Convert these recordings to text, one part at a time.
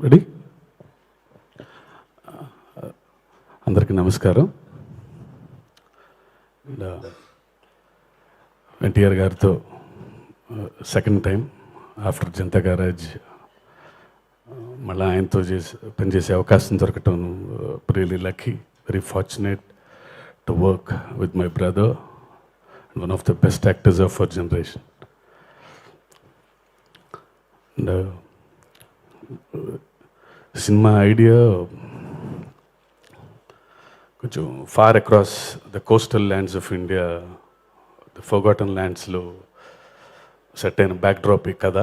Ready? అందరికీ నమస్కారం. ఎన్టీఆర్ గారితో second time after Janatha Garage మళ్ళీ ఆయనతో పనిచేసే అవకాశం దొరకటం really lucky, very fortunate to work with my brother, one of the best actors of our generation. And cinema idea కొంచెం far across the coastal lands of India, the forgotten ల్యాండ్స్లో set అయిన backdrop ఈ కథ.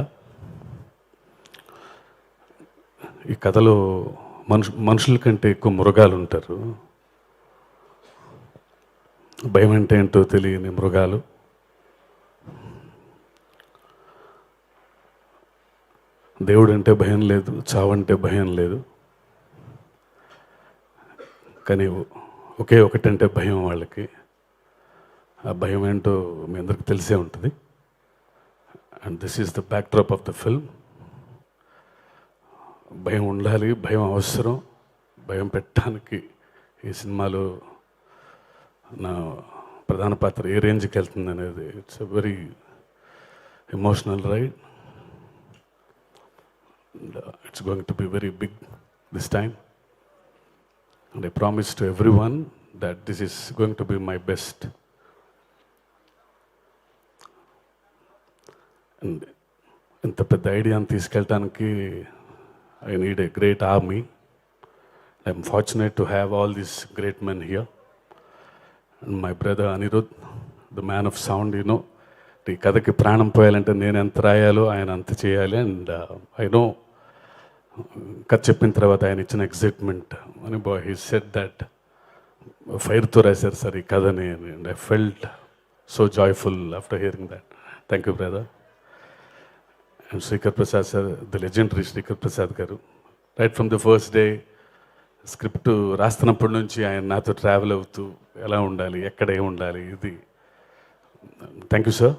ఈ కథలో మనుషుల కంటే ఎక్కువ మృగాలు ఉంటారు. భయం అంటే ఏంటో తెలియని మృగాలు. దేవుడు అంటే భయం లేదు, చావంటే భయం లేదు, కానీ ఒకే ఒకటంటే భయం వాళ్ళకి. ఆ భయం ఏంటో మీ అందరికి తెలిసే ఉంటుంది. And this is the backdrop of the film. భయం ఉండాలి, భయం అవసరం. భయం పెట్టడానికి ఈ సినిమాలో నా ప్రధాన పాత్ర ఏ రేంజ్కి వెళ్తుంది అనేది it's a very emotional ride. It's going to be very big this time, and I promise to everyone that this is going to be my best. And ఇంత పెద్ద ఐడియాని తీసుకెళ్ళటానికి I need a great army. I'm fortunate to have all these great men here, and my brother Anirudh, the man of sound, you know. ఈ కథకి ప్రాణం పోయాలంటే నేను ఎంత రాయాలో ఆయన అంత చేయాలి. అండ్ ఐ నో కథ చెప్పిన తర్వాత ఆయన ఇచ్చిన ఎగ్జైట్మెంట్ అని హీ సెడ్ దట్ ఫైర్తో రాశారు సార్ ఈ కథని. And I felt so joyful after hearing that. Thank you brother. And Srikar Prasad sir, the legendary Srikar Prasad garu, right from the first day script రాస్తున్నప్పటి నుంచి ఆయన నాతో ట్రావెల్ అవుతూ ఎలా ఉండాలి, ఎక్కడ ఏమి ఉండాలి, ఇది. Thank you sir.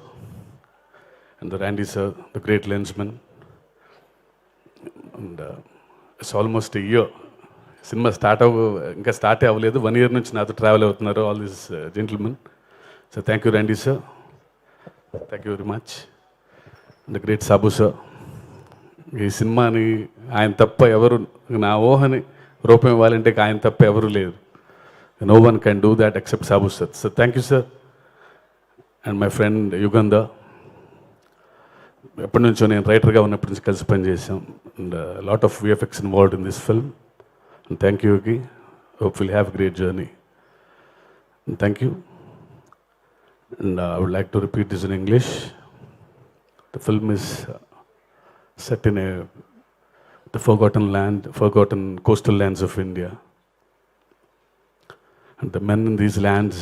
And Randy sir, the great lensmen. And it's almost a year. Cinema ఇంకా స్టార్ట్ అవ్వలేదు, 1 year నుంచి నాతో ట్రావెల్ అవుతున్నారు all this gentlemen. So thank you Randy sir, thank you very much. And great Sabu sir. ఈ సినిమాని ఆయన తప్ప ఎవరు, నా ఊహని రూపం ఇవ్వాలంటే ఆయన తప్ప ఎవరు లేరు. No one can do that except Sabu sir. So thank you sir. And my friend Yugandhar, ఎప్పటి నుంచో నేను రైటర్గా ఉన్నప్పటి నుంచి కలిసి పనిచేసాం. And lot of VFX involved in this film. And thank you కి. Hope will have great journey. And thank you. And I would like to repeat this in English. The film is set in the forgotten coastal lands of India. And the men in these lands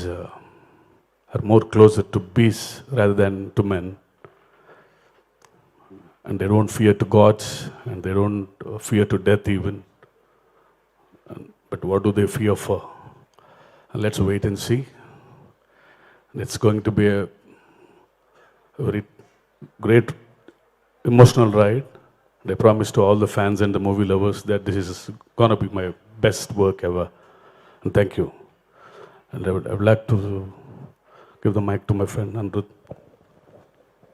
are more closer to beasts rather than to men. And they don't fear to gods, and they don't fear to death even. But what do they fear for? And let's wait and see. And it's going to be a very great emotional ride. And I promise to all the fans and the movie lovers that this is going to be my best work ever. And thank you. And I would like to give the mic to my friend Anirudh.